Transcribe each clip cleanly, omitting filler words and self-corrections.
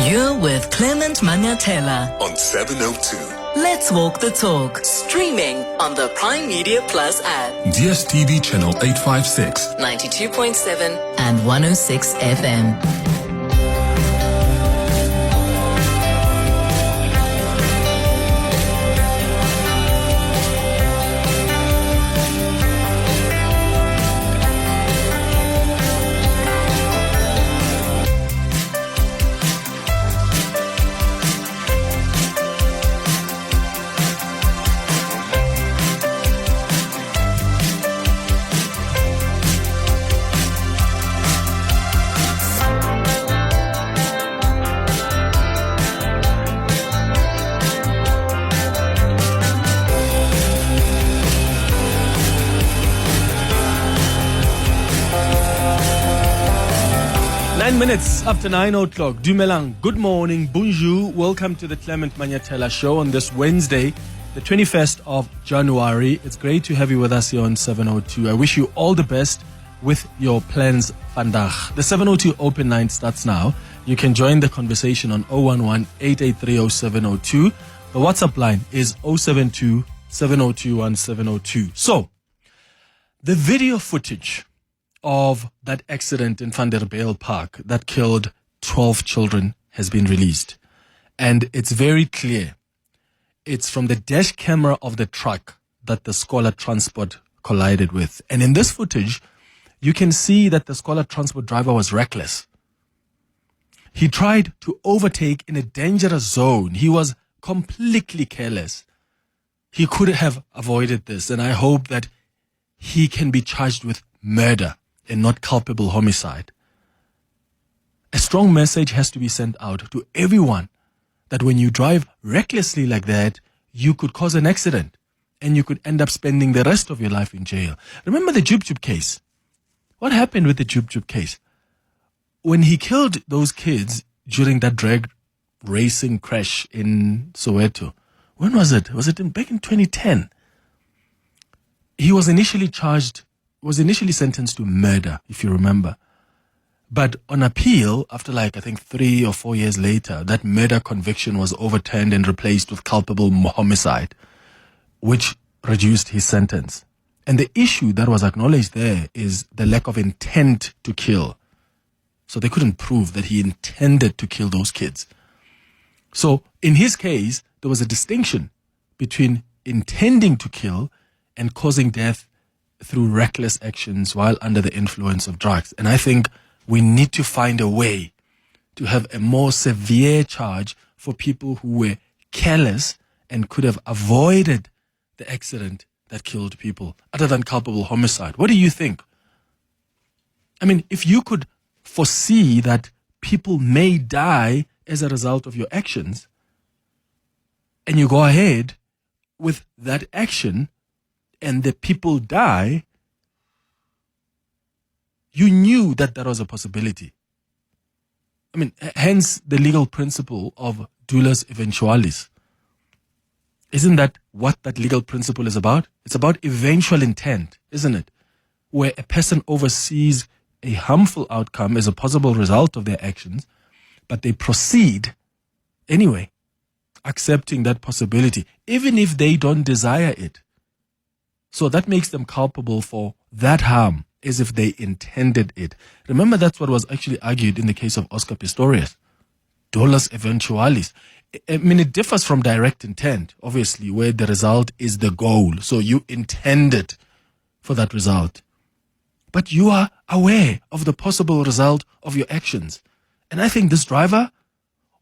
You're with Clement Manyathela on 702. Let's walk the talk. Streaming on the Prime Media Plus app. DSTV channel 856. 92.7 and 106 FM. Minutes after 9 o'clock. Dumelang, good morning, bonjour. Welcome to the Clement Manyathela Show on this Wednesday, the 21st of January. It's great to have you with us here on 702. I wish you all the best with your plans, vandag. The 702 open line starts now. You can join the conversation on 011-883-0702. The WhatsApp line is 072-702-1702. So, the video footage of that accident in Vanderbijlpark that killed 12 children has been released. And it's very clear. It's from the dash camera of the truck that the Scholar Transport collided with. And in this footage, you can see that the Scholar Transport driver was reckless. He tried to overtake in a dangerous zone. He was completely careless. He could have avoided this. And I hope that he can be charged with murder and not culpable homicide. A strong message has to be sent out to everyone that when you drive recklessly like that, you could cause an accident and you could end up spending the rest of your life in jail. Remember the Jub case? What happened with the Jub case? When he killed those kids during that drag racing crash in Soweto, when was it? Was it back in 2010? He was initially sentenced to murder, if you remember. But on appeal, after I think 3 or 4 years later, that murder conviction was overturned and replaced with culpable homicide, which reduced his sentence. And the issue that was acknowledged there is the lack of intent to kill. So they couldn't prove that he intended to kill those kids. So in his case, there was a distinction between intending to kill and causing death through reckless actions while under the influence of drugs. And I think we need to find a way to have a more severe charge for people who were careless and could have avoided the accident that killed people, other than culpable homicide. What do you think? I mean, if you could foresee that people may die as a result of your actions, and you go ahead with that action, and the people die, you knew that was a possibility. I mean, hence the legal principle of dolus eventualis. Isn't that what that legal principle is about? It's about eventual intent, isn't it? Where a person oversees a harmful outcome as a possible result of their actions, but they proceed anyway, accepting that possibility, even if they don't desire it. So that makes them culpable for that harm as if they intended it. Remember, that's what was actually argued in the case of Oscar Pistorius. Dolus eventualis. I mean, it differs from direct intent, obviously, where the result is the goal. So you intended for that result. But you are aware of the possible result of your actions. And I think this driver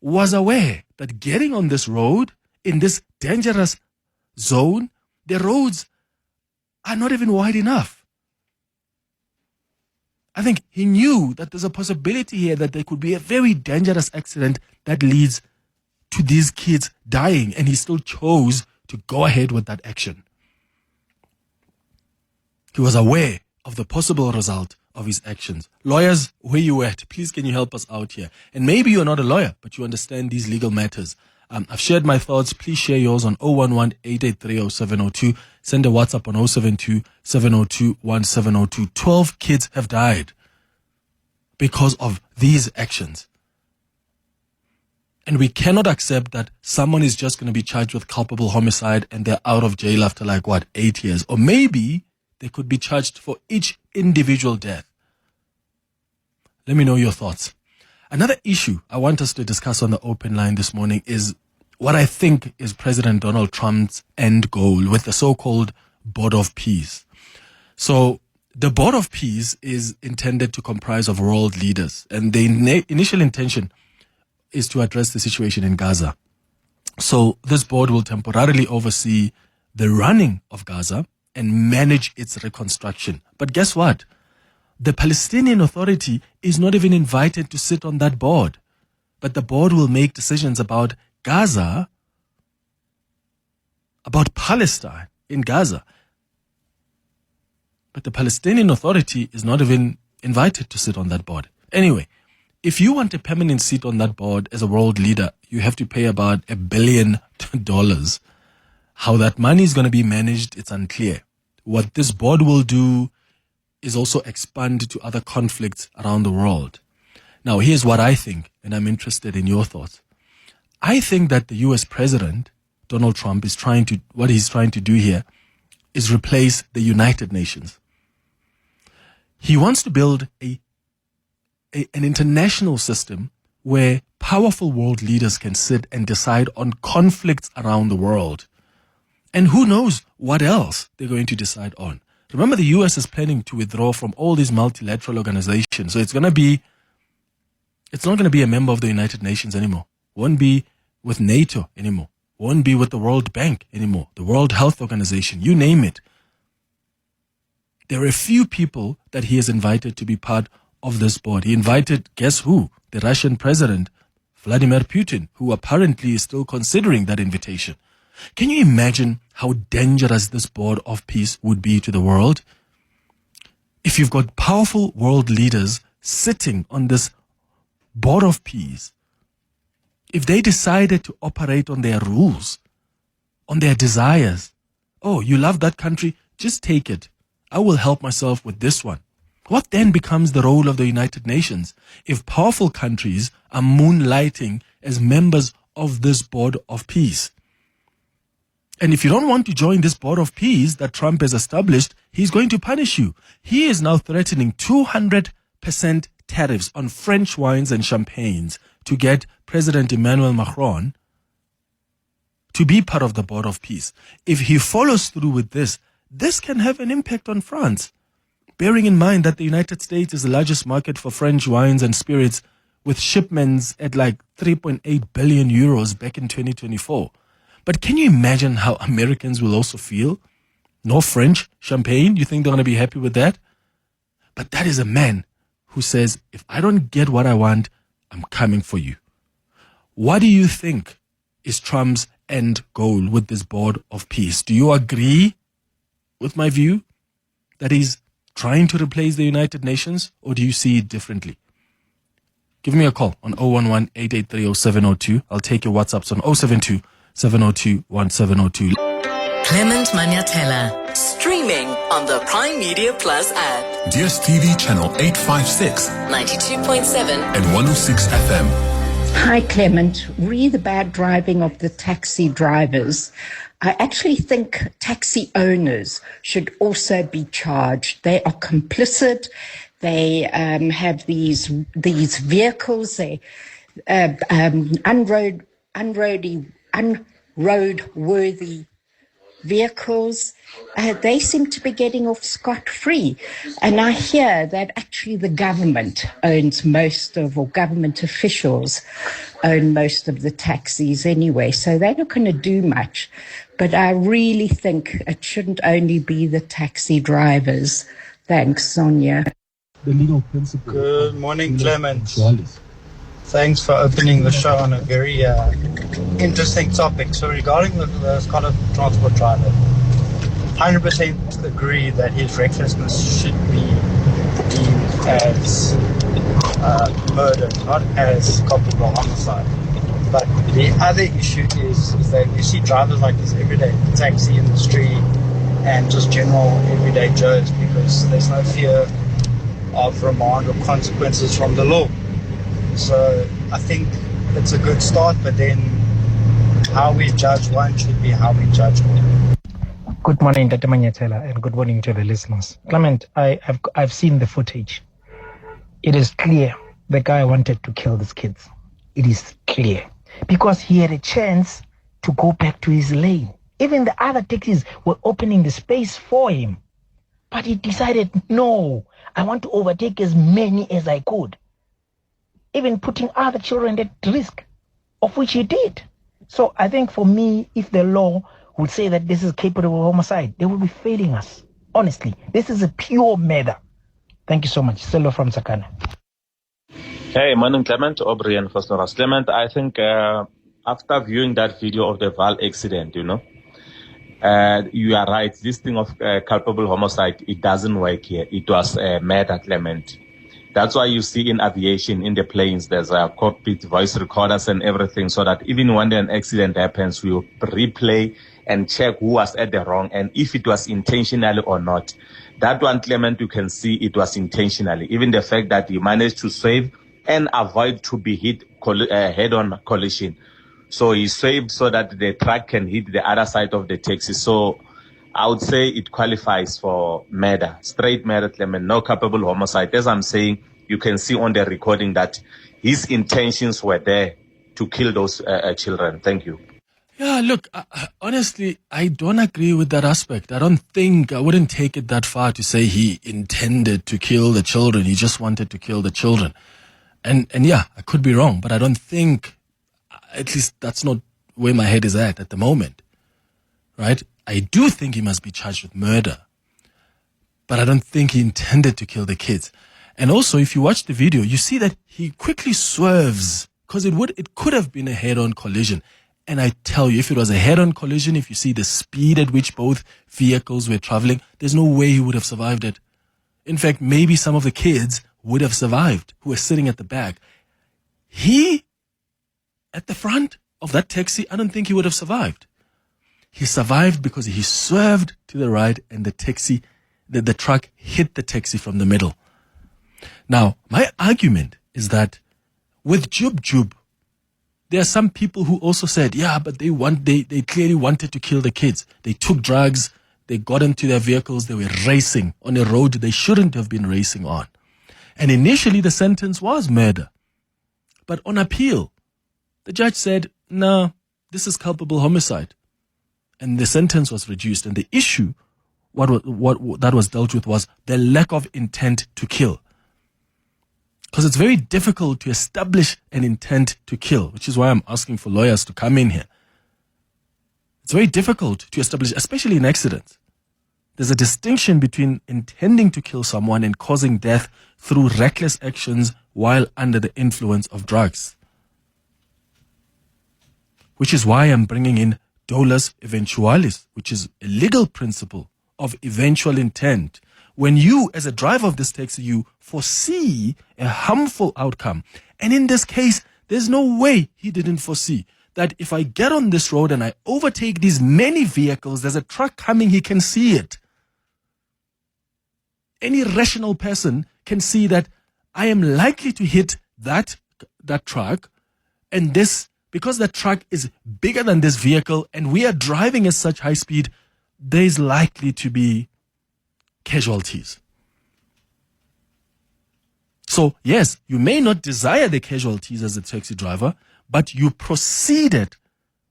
was aware that getting on this road, in this dangerous zone, the roads are not even wide enough. I think he knew that there's a possibility here that there could be a very dangerous accident that leads to these kids dying, and he still chose to go ahead with that action. He was aware of the possible result of his actions. Lawyers, where you at? Please, can you help us out here? And maybe you're not a lawyer, but you understand these legal matters. I've shared my thoughts. Please share yours on 011-883-0702. Send a WhatsApp on 072-702-1702. 12 kids have died because of these actions. And we cannot accept that someone is just going to be charged with culpable homicide and they're out of jail after 8 years. Or maybe they could be charged for each individual death. Let me know your thoughts. Another issue I want us to discuss on the open line this morning is what I think is President Donald Trump's end goal with the so-called Board of Peace. So the Board of Peace is intended to comprise of world leaders, and the initial intention is to address the situation in Gaza. So this board will temporarily oversee the running of Gaza and manage its reconstruction. But guess what? The Palestinian Authority is not even invited to sit on that board. But the board will make decisions about Gaza, about Palestine in Gaza. But the Palestinian Authority is not even invited to sit on that board. Anyway, if you want a permanent seat on that board as a world leader, you have to pay about $1 billion. How that money is going to be managed, it's unclear. What this board will do is also expand to other conflicts around the world. Now, here's what I think, and I'm interested in your thoughts. I think that the US President, Donald Trump, what he's trying to do here is replace the United Nations. He wants to build an international system where powerful world leaders can sit and decide on conflicts around the world. And who knows what else they're going to decide on. Remember, the US is planning to withdraw from all these multilateral organizations. So it's not going to be a member of the United Nations anymore. Won't be with NATO anymore. Won't be with the World Bank anymore. The World Health Organization, you name it. There are a few people that he has invited to be part of this board. He invited, guess who? The Russian President, Vladimir Putin, who apparently is still considering that invitation. Can you imagine how dangerous this Board of Peace would be to the world? If you've got powerful world leaders sitting on this Board of Peace, if they decided to operate on their rules, on their desires, oh, you love that country, just take it. I will help myself with this one. What then becomes the role of the United Nations if powerful countries are moonlighting as members of this Board of Peace? And if you don't want to join this Board of Peace that Trump has established, he's going to punish you. He is now threatening 200% tariffs on French wines and champagnes to get President Emmanuel Macron to be part of the Board of Peace. If he follows through with this can have an impact on France. Bearing in mind that the United States is the largest market for French wines and spirits, with shipments at 3.8 billion euros back in 2024. But can you imagine how Americans will also feel? No French champagne? You think they're going to be happy with that? But that is a man who says, if I don't get what I want, I'm coming for you. What do you think is Trump's end goal with this Board of Peace? Do you agree with my view that he's trying to replace the United Nations, or do you see it differently? Give me a call on 011-883-0702. I'll take your WhatsApps on 072-702-1702. Clement Manyathela, streaming on the Prime Media Plus app. DSTV channel 856 92.7 and 106 FM. Hi, Clement. Re the bad driving of the taxi drivers. I actually think taxi owners should also be charged. They are complicit. They have these vehicles. They unroadworthy vehicles. They seem to be getting off scot-free. And I hear that actually the government owns government officials own most of the taxis anyway, so they're not going to do much. But I really think it shouldn't only be the taxi drivers. Thanks, Sonia. The legal principle. Good morning, Clement. Thanks for opening the show on a very interesting topic. So regarding the Scotland transport driver, 100% agree that his recklessness should be deemed as murder, not as culpable homicide. But the other issue is that you see drivers like this every day, the taxi industry, and just general everyday Joes, because there's no fear of remand or consequences from the law. So I think it's a good start, but then how we judge one should be how we judge all. Good morning, Dr. Manyathela, and good morning to the listeners. Clement, I've seen the footage. It is clear the guy wanted to kill these kids. It is clear. Because he had a chance to go back to his lane. Even the other taxis were opening the space for him. But he decided, no, I want to overtake as many as I could. Even putting other children at risk, of which he did. So I think for me, if the law would say that this is capable of homicide, they will be failing us. Honestly, this is a pure murder. Thank you so much. Selo from Sakana. Hey, morning, Clement, Aubrey and Fostoras. Clement, I think after viewing that video of the Val accident, you are right. This thing of culpable homicide, it doesn't work here. It was murder, Clement. That's why you see in aviation, in the planes, there's cockpit voice recorders and everything, so that even when an accident happens, we will replay and check who was at the wrong and if it was intentional or not. That one, Clement, you can see it was intentionally. Even the fact that he managed to save and avoid to be hit head-on collision. So he saved so that the truck can hit the other side of the taxi. So I would say it qualifies for murder, straight murder, Clement, no culpable homicide. As I'm saying, you can see on the recording that his intentions were there to kill those children. Thank you. Yeah, look, honestly, I don't agree with that aspect. I wouldn't take it that far to say he intended to kill the children. He just wanted to kill the children. And yeah, I could be wrong, but I don't think, at least that's not where my head is at the moment. Right? I do think he must be charged with murder, but I don't think he intended to kill the kids. And also, if you watch the video, you see that he quickly swerves because it could have been a head-on collision. And I tell you, if it was a head-on collision, if you see the speed at which both vehicles were traveling, there's no way he would have survived it. In fact, maybe some of the kids would have survived who were sitting at the back. He, at the front of that taxi, I don't think he would have survived. He survived because he swerved to the right and the truck hit the taxi from the middle. Now, my argument is that with Jub, there are some people who also said, yeah, but they clearly wanted to kill the kids. They took drugs, they got into their vehicles, they were racing on a road they shouldn't have been racing on. And initially the sentence was murder. But on appeal, the judge said, no, this is culpable homicide. And the sentence was reduced. And the issue, what that was dealt with was the lack of intent to kill. Because it's very difficult to establish an intent to kill, which is why I'm asking for lawyers to come in here. It's very difficult to establish, especially in accidents. There's a distinction between intending to kill someone and causing death through reckless actions while under the influence of drugs. Which is why I'm bringing in dolus eventualis, which is a legal principle of eventual intent. When you, as a driver of this taxi, you foresee a harmful outcome. And in this case, there's no way he didn't foresee that if I get on this road and I overtake these many vehicles, there's a truck coming, he can see it. Any rational person can see that I am likely to hit that truck, and this, because the truck is bigger than this vehicle and we are driving at such high speed, there is likely to be casualties. So yes, you may not desire the casualties as a taxi driver, but you proceeded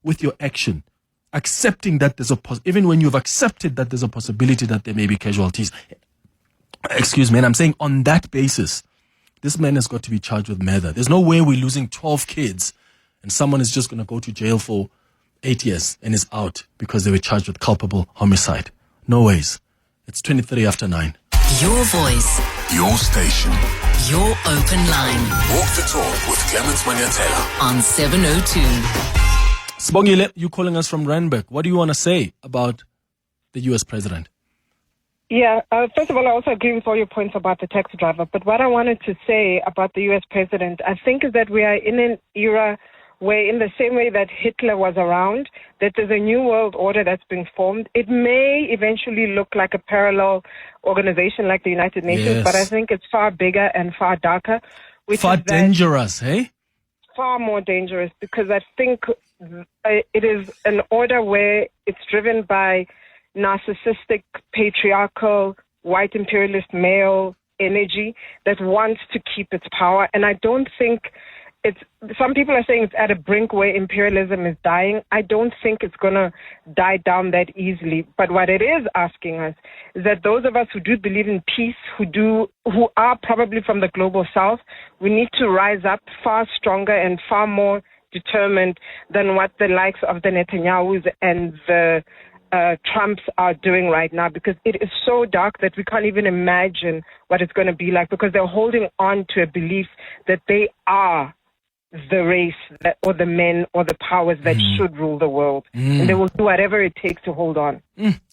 with your action, accepting that there's even when you've accepted that there's a possibility that there may be casualties. Excuse me, and I'm saying on that basis, this man has got to be charged with murder. There's no way we're losing 12 kids and someone is just going to go to jail for 8 years and is out because they were charged with culpable homicide. No ways. It's 23 after 9. Your voice. Your station. Your open line. Walk the talk with Clement Manyathela. On 702. Sibongile, you calling us from Randburg. What do you want to say about the U.S. president? Yeah, first of all, I also agree with all your points about the taxi driver. But what I wanted to say about the U.S. president, I think, is that we are in an era where, in the same way that Hitler was around, that there's a new world order that's being formed. It may eventually look like a parallel organization like the United Nations, Yes. but I think it's far bigger and far darker. Far dangerous, hey? far more dangerous because I think it is an order where it's driven by narcissistic, patriarchal, white imperialist male energy that wants to keep its power. And I don't think some people are saying it's at a brink where imperialism is dying. I don't think it's going to die down that easily. But what it is asking us is that those of us who do believe in peace, who are probably from the global south, we need to rise up far stronger and far more determined than what the likes of the Netanyahus and the Trumps are doing right now, because it is so dark that we can't even imagine what it's going to be like, because they're holding on to a belief that they are the race or the men or the powers that should rule the world. And they will do whatever it takes to hold on.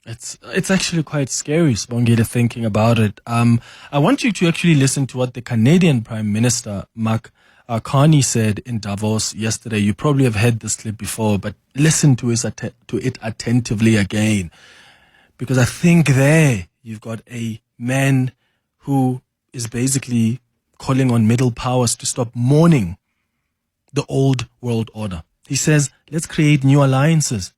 It's actually quite scary, Sibongile, thinking about it. I want you to actually listen to what the Canadian Prime Minister, Mark Carney, said in Davos yesterday. You probably have heard this clip before, but listen to it attentively again. Because I think there you've got a man who is basically calling on middle powers to stop mourning the old world order. He says, let's create new alliances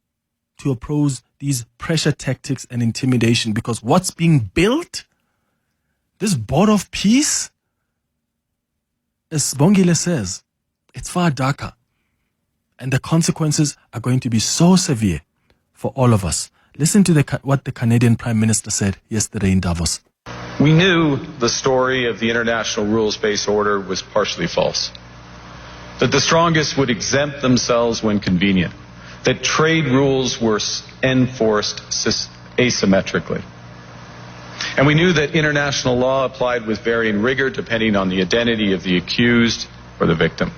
to oppose these pressure tactics and intimidation, because what's being built, this board of peace, as Bongile says, it's far darker. And the consequences are going to be so severe for all of us. Listen to what the Canadian Prime Minister said yesterday in Davos. We knew the story of the international rules-based order was partially false. That the strongest would exempt themselves when convenient. That trade rules were enforced asymmetrically. And we knew that international law applied with varying rigor depending on the identity of the accused or the victim.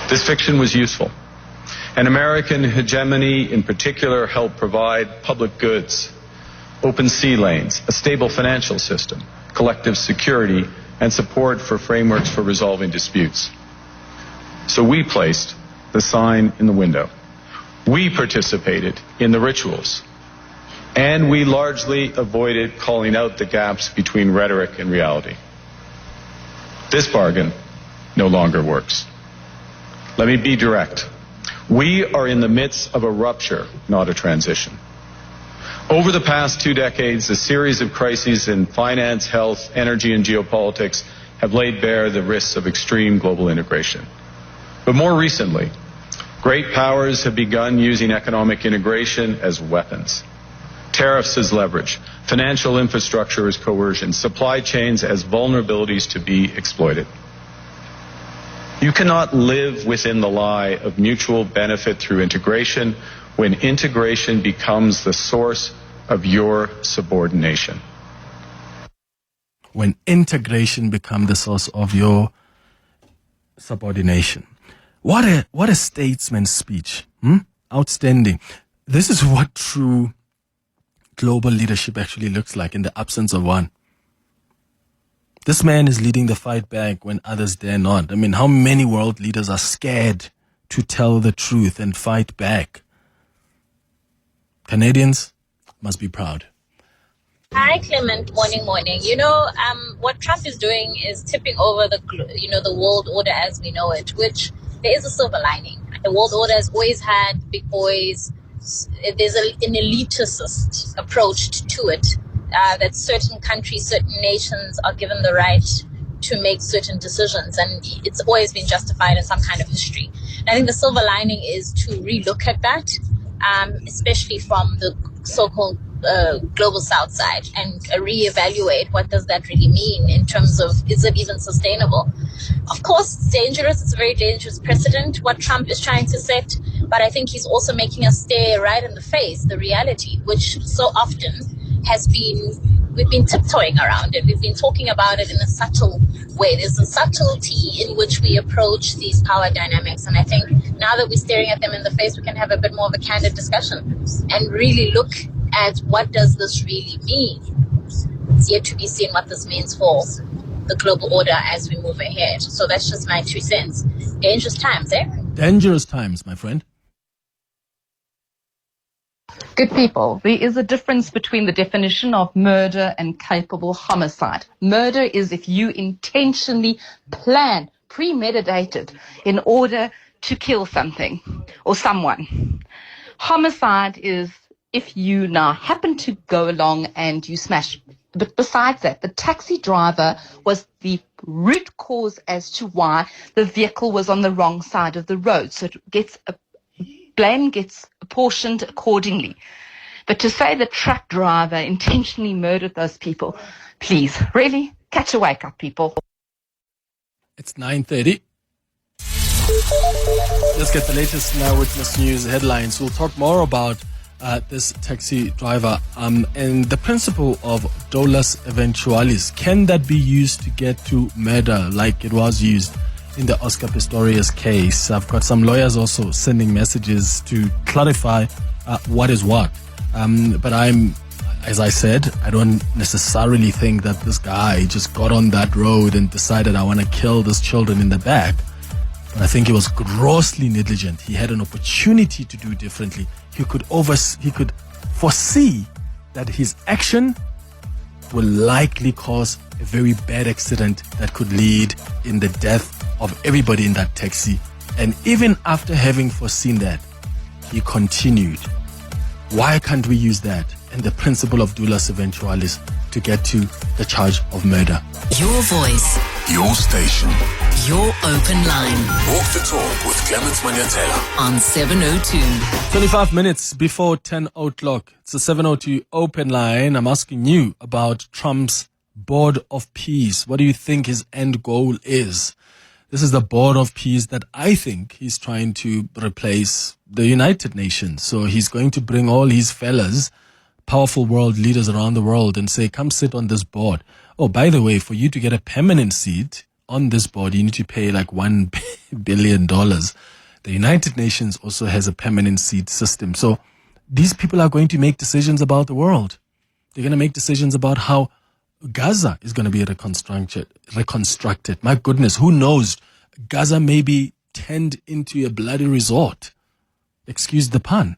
This fiction was useful. And American hegemony in particular helped provide public goods, open sea lanes, a stable financial system, collective security, and support for frameworks for resolving disputes. So we placed the sign in the window. We participated in the rituals. And we largely avoided calling out the gaps between rhetoric and reality. This bargain no longer works. Let me be direct. We are in the midst of a rupture, not a transition. Over the past 2 decades, a series of crises in finance, health, energy, and geopolitics have laid bare the risks of extreme global integration. But more recently, great powers have begun using economic integration as weapons. Tariffs as leverage, financial infrastructure as coercion, supply chains as vulnerabilities to be exploited. You cannot live within the lie of mutual benefit through integration when integration becomes the source of your subordination. When integration becomes the source of your subordination. What a statesman's speech. Outstanding. This is what true global leadership actually looks like in the absence of one. This man is leading the fight back when others dare not. I mean, how many world leaders are scared to tell the truth and fight back? Canadians must be proud. Hi, Clement. Morning. You know, what Trump is doing is tipping over the world order as we know it, which there is a silver lining. The world order has always had big boys. There's an elitist approach to it, that certain countries, certain nations are given the right to make certain decisions, and it's always been justified in some kind of history. And I think the silver lining is to relook at that, especially from the so-called global south side, and reevaluate what does that really mean in terms of, is it even sustainable? Of course, it's dangerous. It's a very dangerous precedent, what Trump is trying to set, but I think he's also making us stare right in the face, the reality, which so often we've been tiptoeing around it. We've been talking about it in a subtle way. There's a subtlety in which we approach these power dynamics. And I think now that we're staring at them in the face, we can have a bit more of a candid discussion and really look at what does this really mean. It's yet to be seen what this means for the global order as we move ahead. So that's just my 2 cents. Dangerous times, eh? Dangerous times, my friend. Good people, there is a difference between the definition of murder and culpable homicide. Murder is if you intentionally plan premeditated in order to kill something or someone. Homicide is if you now happen to go along and you smash. But besides that, the taxi driver was the root cause as to why the vehicle was on the wrong side of the road. So blame gets apportioned accordingly. But to say the truck driver intentionally murdered those people, please, really, catch a wake up, people. It's 9:30. Let's get the latest Now Witness News headlines. We'll talk more about this taxi driver and the principle of dolus eventualis. Can that be used to get to murder like it was used in the Oscar Pistorius case? I've got some lawyers also sending messages to clarify what is what. But as I said, I don't necessarily think that this guy just got on that road and decided, I want to kill these children in the back. But I think he was grossly negligent. He had an opportunity to do differently. He could foresee that his action will likely cause a very bad accident that could lead in the death of everybody in that taxi. And even after having foreseen that, he continued. Why can't we use that and the principle of dolus eventualis to get to the charge of murder? Your voice, Your station. your open line Walk the talk with Clement Manyathela. on 702. 25 minutes before 10 o'clock. It's a 702 open line. I'm asking you about Trump's Board of Peace. What do you think his end goal is? This is the Board of Peace that I think he's trying to replace the United Nations. So he's going to bring all his fellas, powerful world leaders around the world, and say, come sit on this board. Oh, by the way, for you to get a permanent seat on this board, you need to pay like $1 billion. The United Nations also has a permanent seat system. So these people are going to make decisions about the world. They're going to make decisions about how Gaza is going to be reconstructed. My goodness, who knows? Gaza may be turned into a bloody resort. Excuse the pun.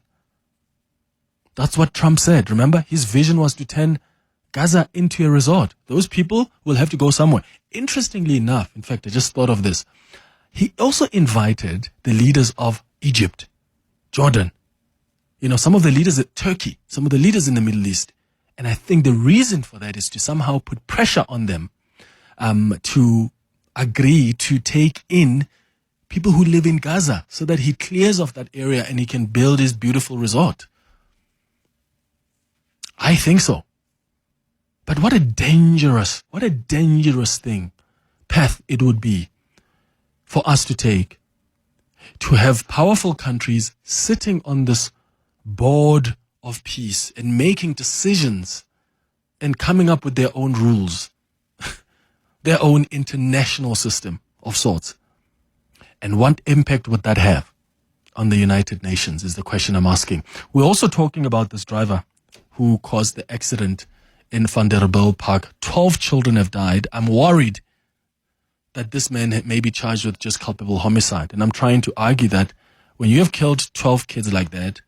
That's what Trump said. Remember, his vision was to turn Gaza into a resort. Those people will have to go somewhere. Interestingly enough, in fact, I just thought of this. He also invited the leaders of Egypt, Jordan, some of the leaders of Turkey, some of the leaders in the Middle East. And I think the reason for that is to somehow put pressure on them to agree to take in people who live in Gaza so that he clears off that area and he can build his beautiful resort. I think so. But what a dangerous path it would be for us to take, to have powerful countries sitting on this board of peace and making decisions and coming up with their own rules, their own international system of sorts. And what impact would that have on the United Nations is the question I'm asking. We're also talking about this driver who caused the accident in Vanderbijlpark. 12 children have died. I'm worried that this man may be charged with just culpable homicide. And I'm trying to argue that when you have killed 12 kids like that,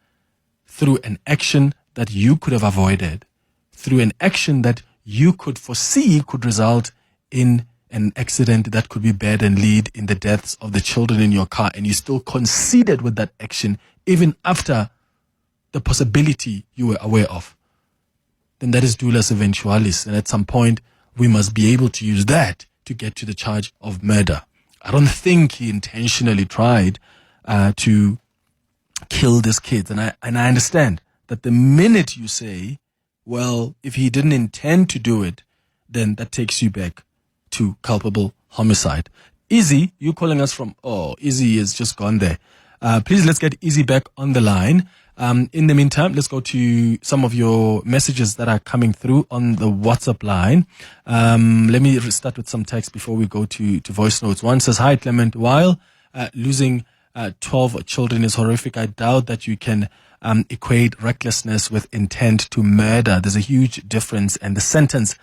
through an action that you could have avoided, through an action that you could foresee could result in an accident that could be bad and lead in the deaths of the children in your car, and you still conceded with that action even after the possibility you were aware of, then that is dolus eventualis. And at some point, we must be able to use that to get to the charge of murder. I don't think he intentionally tried to kill these kids. And I understand that the minute you say, well, if he didn't intend to do it, then that takes you back to culpable homicide. Izzy, you calling us from, Izzy has just gone there. Please, let's get Izzy back on the line. In the meantime, let's go to some of your messages that are coming through on the WhatsApp line. Let me start with some text before we go to voice notes. One says, hi, Clement. While losing 12 children is horrific, I doubt that you can equate recklessness with intent to murder. There's a huge difference, and the sentence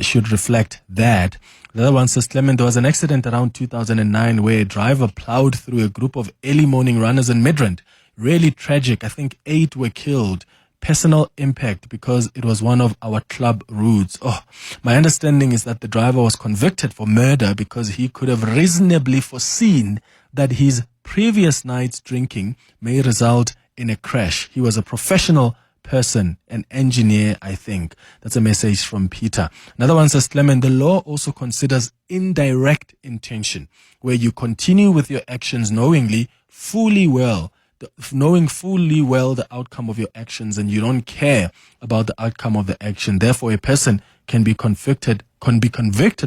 should reflect that. The other one says, Clement, there was an accident around 2009 where a driver plowed through a group of early morning runners in Midrand. Really tragic. I think 8 were killed. personal impact because it was one of our club routes. Oh, my understanding is that the driver was convicted for murder because he could have reasonably foreseen that his previous night's drinking may result in a crash. He was a professional person, an engineer, I think. That's a message from Peter. Another one says, Clement, the law also considers indirect intention, where you continue with your actions knowing fully well the outcome of your actions, and you don't care about the outcome of the action. Therefore, a person can be convicted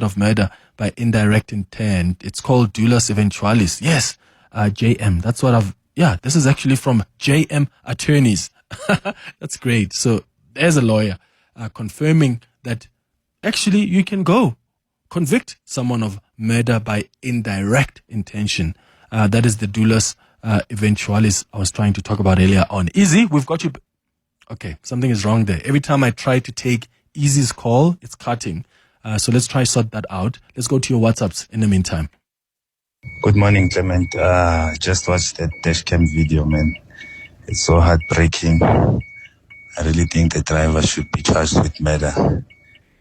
of murder by indirect intent. It's called dolus eventualis. Yes, JM. That's what this is actually from JM Attorneys. That's great. So there's a lawyer confirming that actually you can go convict someone of murder by indirect intention. That is the dolus eventualis I was trying to talk about earlier on. Easy, we've got you. Okay, something is wrong there. Every time I try to take Easy's call, it's cutting. So let's try sort that out. Let's go to your WhatsApps in the meantime. Good morning, Clement. Just watched that dashcam video, man. It's so heartbreaking. I really think the driver should be charged with murder.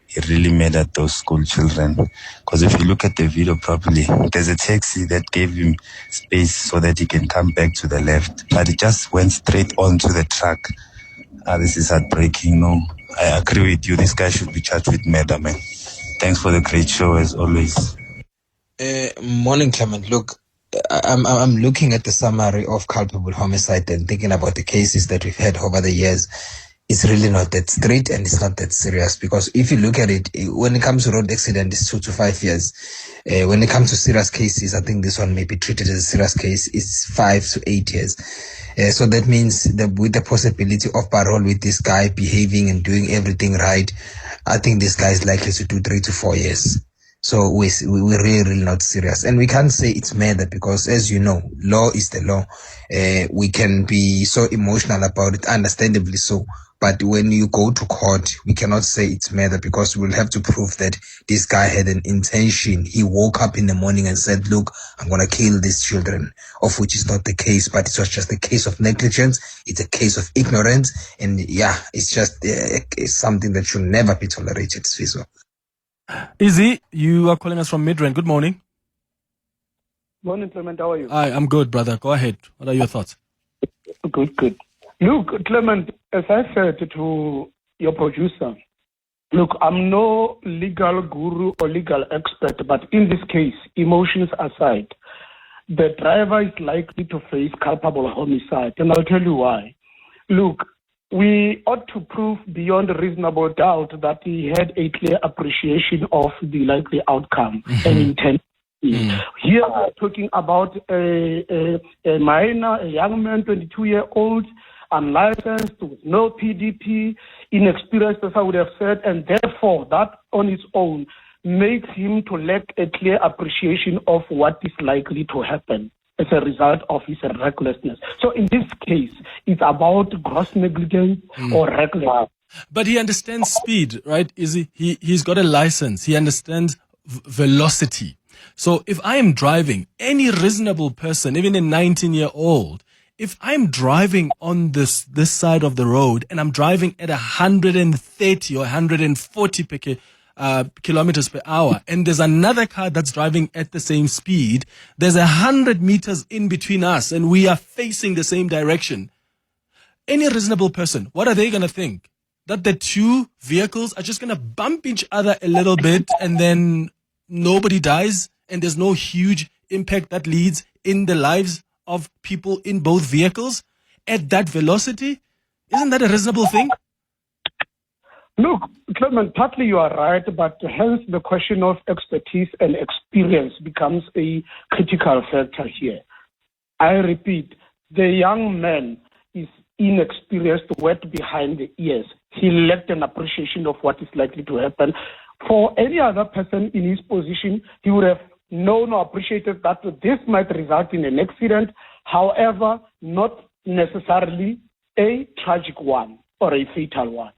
He really murdered those school children. Because if you look at the video properly, there's a taxi that gave him space so that he can come back to the left. But it just went straight onto the truck. This is heartbreaking. No, I agree with you. This guy should be charged with murder, man. Thanks for the great show, as always. Morning, Clement. Look, I'm looking at the summary of culpable homicide and thinking about the cases that we've had over the years. It's really not that straight and it's not that serious, because if you look at it, when it comes to road accident, it's 2 to 5 years. When it comes to serious cases, I think this one may be treated as a serious case, it's 5 to 8 years. So that means that with the possibility of parole with this guy behaving and doing everything right, I think this guy is likely to do 3 to 4 years. So we're really not serious. And we can't say it's murder because, as you know, law is the law. We can be so emotional about it, understandably so. But when you go to court, we cannot say it's murder because we'll have to prove that this guy had an intention. He woke up in the morning and said, look, I'm going to kill these children, of which is not the case, but it was just a case of negligence. It's a case of ignorance. And it's just it's something that should never be tolerated, Sfiso. Izzy, you are calling us from Midrand. Good morning. Morning, Clement. How are you? Hi, I'm good, brother. Go ahead. What are your thoughts? Good. Look, Clement, as I said to your producer, look, I'm no legal guru or legal expert, but in this case, emotions aside, the driver is likely to face culpable homicide, and I'll tell you why. Look, we ought to prove beyond a reasonable doubt that he had a clear appreciation of the likely outcome and intent. Here we're talking about a minor, a young man, 22-year-old, unlicensed, with no PDP, inexperienced, as I would have said, and therefore that on its own makes him to lack a clear appreciation of what is likely to happen as a result of his recklessness. So in this case, it's about gross negligence or recklessness. But he understands speed, right? He's got a license. He understands velocity. So if I am driving, any reasonable person, even a 19-year-old, if I'm driving on this side of the road and I'm driving at 130 or 140 kilometers per hour, and there's another car that's driving at the same speed, there's 100 meters in between us and we are facing the same direction. Any reasonable person, what are they going to think? That the two vehicles are just going to bump each other a little bit and then nobody dies and there's no huge impact that leads in the lives of people in both vehicles at that velocity? Isn't that a reasonable thing? Look, Clement, partly you are right, but hence the question of expertise and experience becomes a critical factor here. I repeat, the young man is inexperienced, wet behind the ears. He lacked an appreciation of what is likely to happen. For any other person in his position, he would have known or appreciated that this might result in an accident, however, not necessarily a tragic one or a fatal one.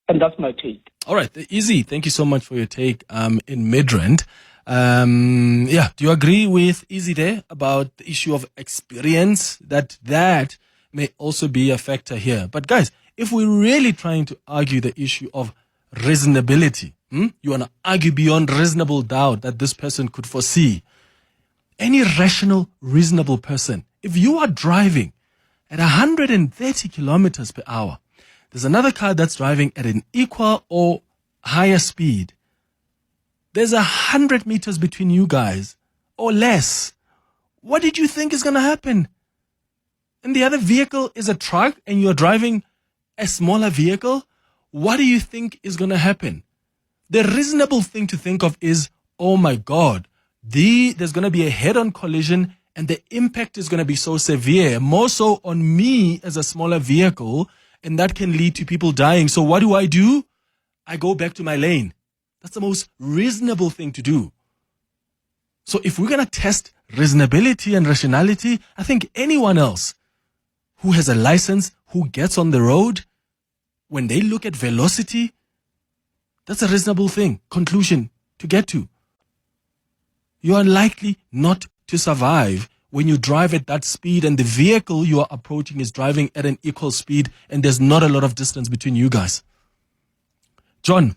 And that's my take. All right, Easy. Thank you so much for your take in Midrand. Do you agree with Easy there about the issue of experience, that may also be a factor here? But guys, if we're really trying to argue the issue of reasonability, you want to argue beyond reasonable doubt that this person could foresee, any rational, reasonable person, if you are driving at 130 kilometers per hour, there's another car that's driving at an equal or higher speed, there's 100 meters between you guys or less. What did you think is going to happen? And the other vehicle is a truck and you're driving a smaller vehicle. What do you think is going to happen? The reasonable thing to think of is, oh my God, there's going to be a head-on collision and the impact is going to be so severe, more so on me as a smaller vehicle, and that can lead to people dying. So what do? I go back to my lane. That's the most reasonable thing to do. So if we're going to test reasonability and rationality, I think anyone else who has a license, who gets on the road, when they look at velocity, that's a reasonable conclusion to get to. You are likely not to survive when you drive at that speed and the vehicle you are approaching is driving at an equal speed and there's not a lot of distance between you guys. John,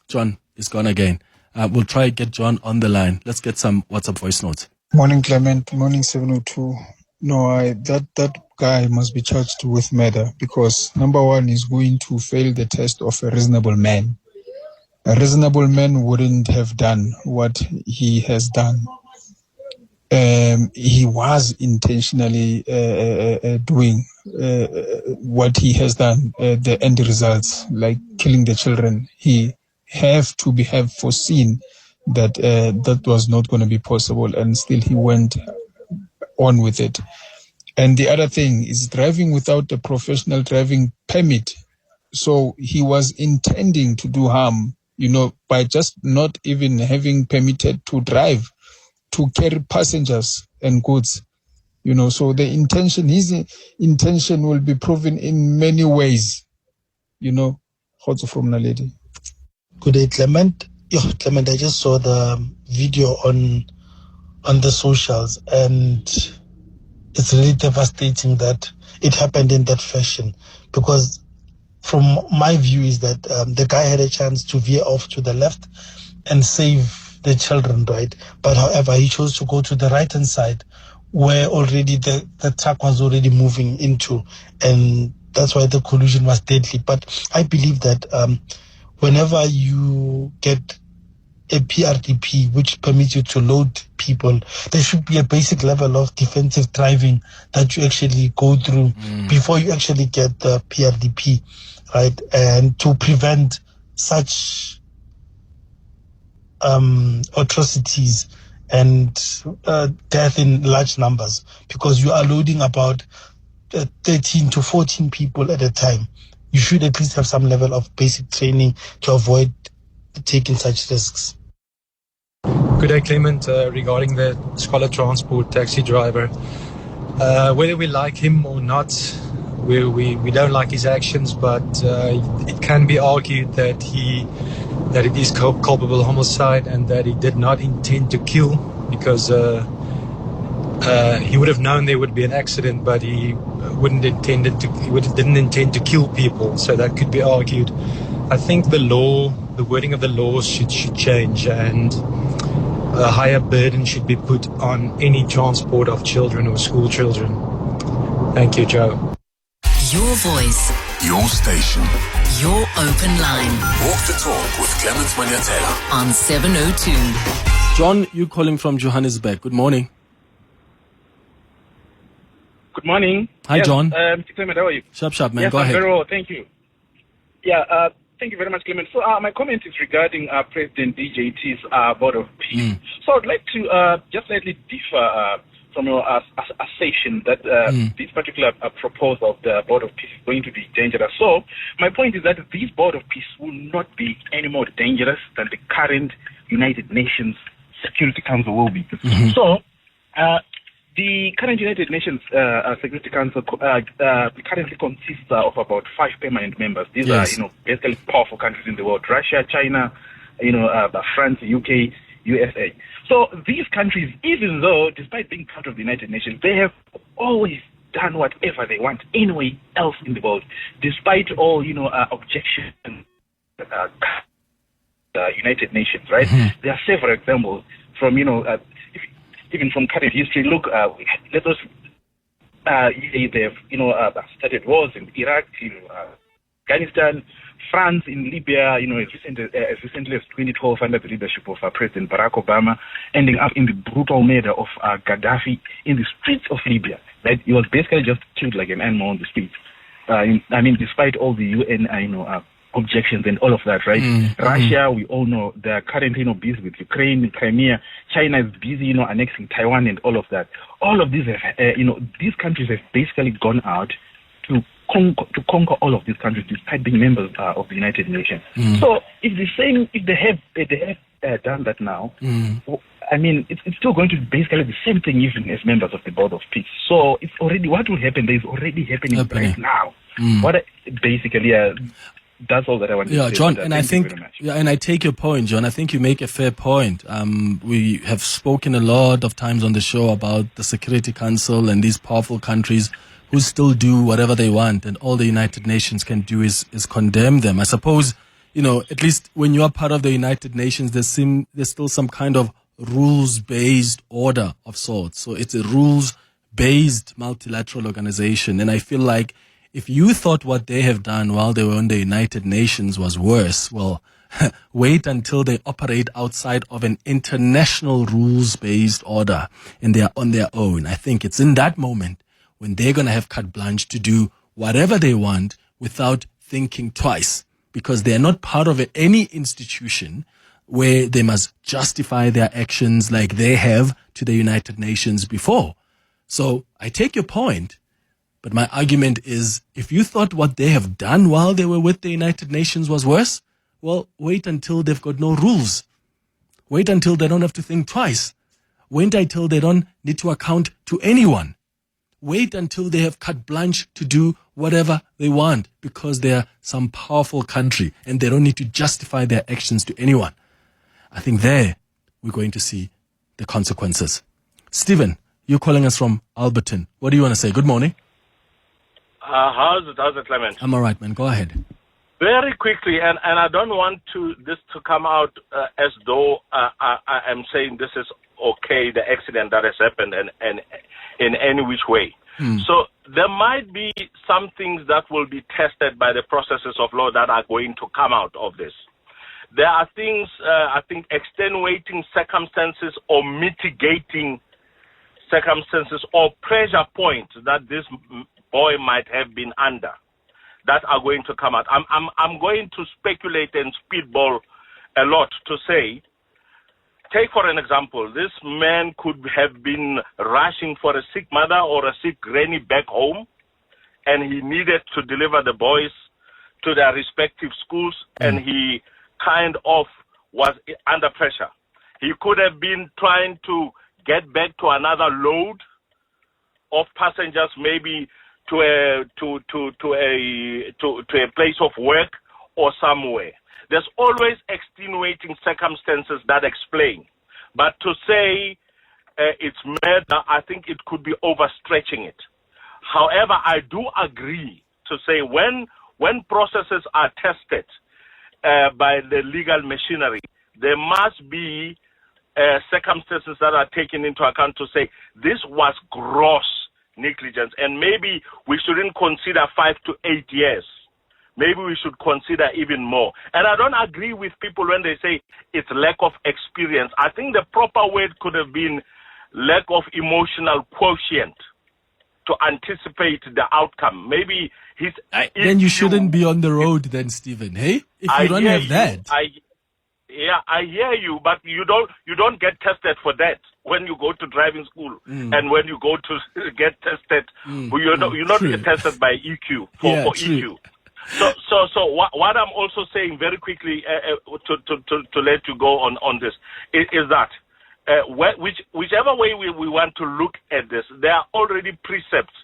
John is gone again. We'll try to get John on the line. Let's get some WhatsApp voice notes. Morning, Clement. Morning, 702. No, that guy must be charged with murder because, number one, he's going to fail the test of a reasonable man. A reasonable man wouldn't have done what he has done. He was intentionally doing what he has done, the end results, like killing the children. He have foreseen that that was not going to be possible, and still he went on with it. And the other thing is driving without a professional driving permit. So he was intending to do harm, by just not even having permitted to drive, to carry passengers and goods. So his intention will be proven in many ways. Khotso from Naledi. Good day, Clement. Clement, I just saw the video on the socials, and it's really devastating that it happened in that fashion, because from my view is that the guy had a chance to veer off to the left and save the children, right? But however, he chose to go to the right-hand side where already the truck was already moving into, and that's why the collision was deadly. But I believe that whenever you get a PRDP which permits you to load people, there should be a basic level of defensive driving that you actually go through before you actually get the PRDP, right? And to prevent such atrocities and death in large numbers, because you are loading about 13 to 14 people at a time. You should at least have some level of basic training to avoid taking such risks. Good day, Clement. Regarding the Scholar Transport taxi driver, whether we like him or not, we don't like his actions, but it can be argued that it is culpable homicide and that he did not intend to kill, because he would have known there would be an accident, but he didn't intend to kill people, so that could be argued. I think the wording of the law should change, and a higher burden should be put on any transport of children or school children. Thank you, Joe. Your voice. Your station. Your open line. Walk the talk with Clement Manyathela on 702. John, you calling from Johannesburg. Good morning. Good morning. Hi, yes, John. Mr. Clement, how are you? Sharp, man. Yes, Go ahead. Very well, thank you. Yeah, thank you very much, Clement. So my comment is regarding President DJT's Board of Peace. So I'd like to just slightly differ from your assertion that this particular proposal of the Board of Peace is going to be dangerous. So my point is that this Board of Peace will not be any more dangerous than the current United Nations Security Council will be. So the current United Nations Security Council currently consists of about 5 permanent members. These are, basically powerful countries in the world: Russia, China, France, UK, USA. So these countries, even though, despite being part of the United Nations, they have always done whatever they want anywhere else in the world, despite all, objections. United Nations, right? There are several examples from, even from current history. Look, let us, they've, started wars in Iraq, Afghanistan, France, in Libya, as recently as 2012 under the leadership of President Barack Obama, ending up in the brutal murder of Gaddafi in the streets of Libya, right? He was basically just killed like an animal on the streets. Despite all the UN, objections and all of that, right? Russia, we all know, they're currently, busy with Ukraine, Crimea. China is busy, annexing Taiwan and all of that. All of these have, these countries have basically gone out to conquer all of these countries despite being members of the United Nations. So if they have done that now, it's still going to be basically the same thing even as members of the Board of Peace. So it's already, what will happen there is already happening right now. That's all that I want to say. John, and I think, and I take your point, John. I think you make a fair point. We have spoken a lot of times on the show about the Security Council and these powerful countries who still do whatever they want, and all the United Nations can do is condemn them. I suppose, at least when you are part of the United Nations, there's still some kind of rules-based order of sorts. So it's a rules-based multilateral organization, and I feel like if you thought what they have done while they were in the United Nations was worse, well, wait until they operate outside of an international rules-based order and they are on their own. I think it's in that moment when they're going to have carte blanche to do whatever they want without thinking twice, because they're not part of any institution where they must justify their actions like they have to the United Nations before. So I take your point. But my argument is, if you thought what they have done while they were with the United Nations was worse, well, wait until they've got no rules. Wait until they don't have to think twice. Wait until they don't need to account to anyone. Wait until they have carte blanche to do whatever they want because they're some powerful country and they don't need to justify their actions to anyone. I think there we're going to see the consequences. Stephen, you're calling us from Alberton. What do you want to say? Good morning. How's it, Clement? I'm all right, man. Go ahead. Very quickly, and I don't want this to come out as though I am saying this is okay, the accident that has happened, and in any which way. So there might be some things that will be tested by the processes of law that are going to come out of this. There are things, I think, extenuating circumstances or mitigating circumstances or pressure points that this boy might have been under that are going to come out. I'm going to speculate and speedball a lot to say, take for an example, this man could have been rushing for a sick mother or a sick granny back home, and he needed to deliver the boys to their respective schools, and he kind of was under pressure. He could have been trying to get back to another load of passengers, maybe to a place of work or somewhere. There's always extenuating circumstances that explain. But to say it's murder, I think it could be overstretching it. However, I do agree to say when processes are tested by the legal machinery, there must be circumstances that are taken into account to say this was gross negligence, and maybe we shouldn't consider 5 to 8 years. Maybe we should consider even more. And I don't agree with people when they say it's lack of experience. I think the proper word could have been lack of emotional quotient to anticipate the outcome. Maybe then you shouldn't be on the road then, Stephen, hey? If you don't have that. I hear you, but you don't get tested for that when you go to driving school and when you go to get tested. You're not get tested by EQ for EQ. So what I'm also saying very quickly to let you go on this is that whichever way we want to look at this, there are already precepts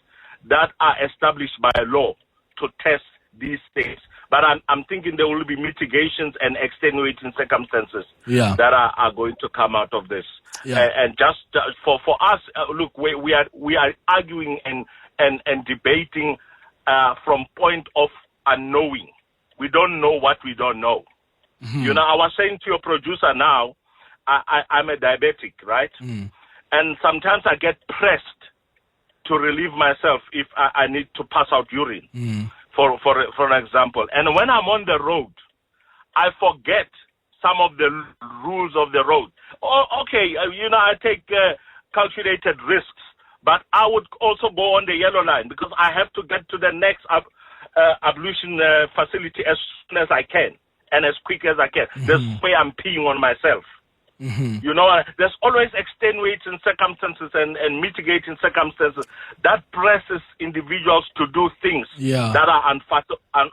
that are established by law to test these things. But I'm thinking there will be mitigations and extenuating circumstances that are going to come out of this. And just for us, look, we are arguing and debating from point of unknowing. We don't know what we don't know. You know, I was saying to your producer now, I'm a diabetic, right? And sometimes I get pressed to relieve myself if I need to pass out urine, for an example. And when I'm on the road, I forget some of the rules of the road. Oh, okay, you know, I take calculated risks, but I would also go on the yellow line because I have to get to the next ablution facility as soon as I can and as quick as I can. This way I'm peeing on myself. You know, there's always extenuating circumstances and mitigating circumstances that presses individuals to do things that are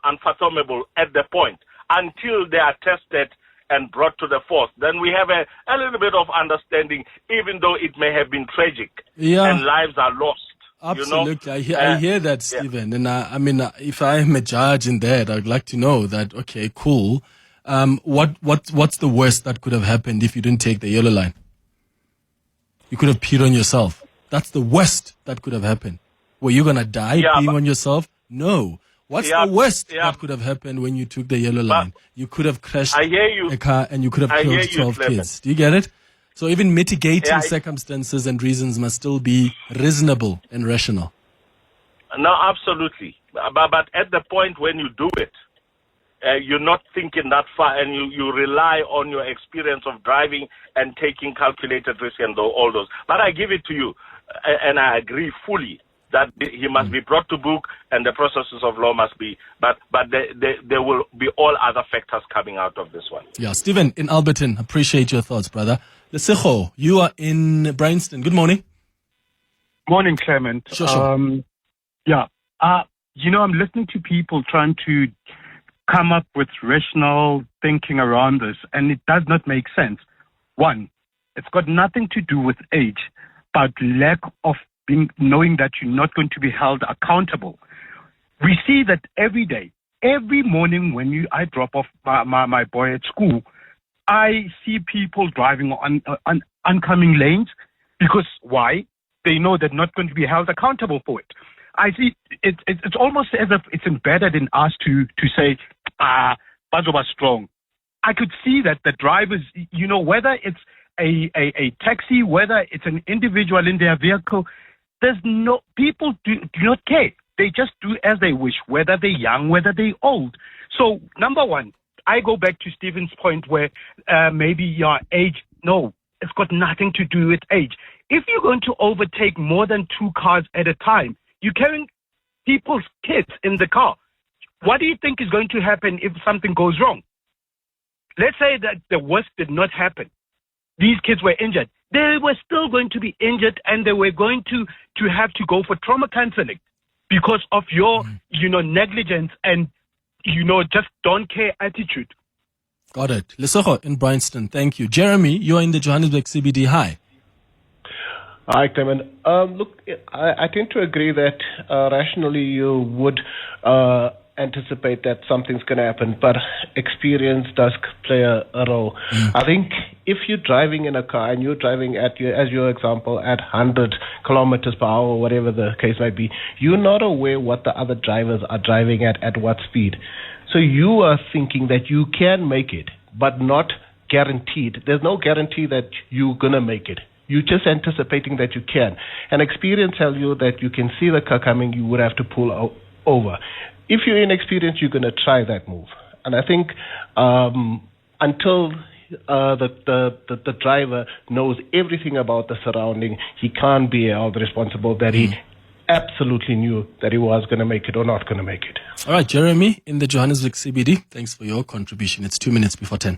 unfathomable at the point until they are tested and brought to the force. Then we have a little bit of understanding, even though it may have been tragic and lives are lost. Absolutely. You know? I hear that, Stephen. And I mean, if I'm a judge in that, I'd like to know that, okay, cool. What's the worst that could have happened if you didn't take the yellow line? You could have peed on yourself. That's the worst that could have happened. Were you going to die peeing on yourself? No. What's the worst that could have happened when you took the yellow line? You could have crashed a car and you could have killed 12 kids. Do you get it? So even mitigating circumstances and reasons must still be reasonable and rational. No, absolutely. But at the point when you do it, you're not thinking that far, and you rely on your experience of driving and taking calculated risk and all those. But I give it to you, and I agree fully that he must be brought to book and the processes of law must be, but there will be all other factors coming out of this one. Yeah, Stephen in Alberton, appreciate your thoughts, brother. Lesego, you are in Bryanston. Good morning. Morning, Clement. Sure. You know, I'm listening to people trying to come up with rational thinking around this, and it does not make sense. One, it's got nothing to do with age, but lack of knowing that you're not going to be held accountable. We see that every day, every morning when I drop off my boy at school, I see people driving on oncoming lanes because why? They know they're not going to be held accountable for it. I see it's almost as if it's embedded in us to say, Bazoba strong. I could see that the drivers, you know, whether it's a taxi, whether it's an individual in their vehicle, people do not care. They just do as they wish, whether they're young, whether they're old. So, number one, I go back to Stephen's point where maybe your age, no, it's got nothing to do with age. If you're going to overtake more than 2 cars at a time, you're carrying people's kids in the car. What do you think is going to happen if something goes wrong? Let's say that the worst did not happen. These kids were injured. They were still going to be injured, and they were going to have to go for trauma counseling because of your, negligence and, just don't care attitude. Got it. Lesego in Bryanston, thank you. Jeremy, you're in the Johannesburg CBD. Hi. Hi, Clement. Look, I tend to agree that rationally you would anticipate that something's going to happen, but experience does play a role. I think if you're driving in a car and you're driving as your example, at 100 kilometers per hour or whatever the case might be, you're not aware what the other drivers are driving at what speed. So you are thinking that you can make it, but not guaranteed. There's no guarantee that you're going to make it. You're just anticipating that you can. And experience tells you that you can see the car coming, you would have to pull over. If you're inexperienced, you're going to try that move. And I think until the driver knows everything about the surrounding, he can't be held responsible that he absolutely knew that he was going to make it or not going to make it. All right, Jeremy in the Johannesburg CBD, thanks for your contribution. It's 2 minutes before 10.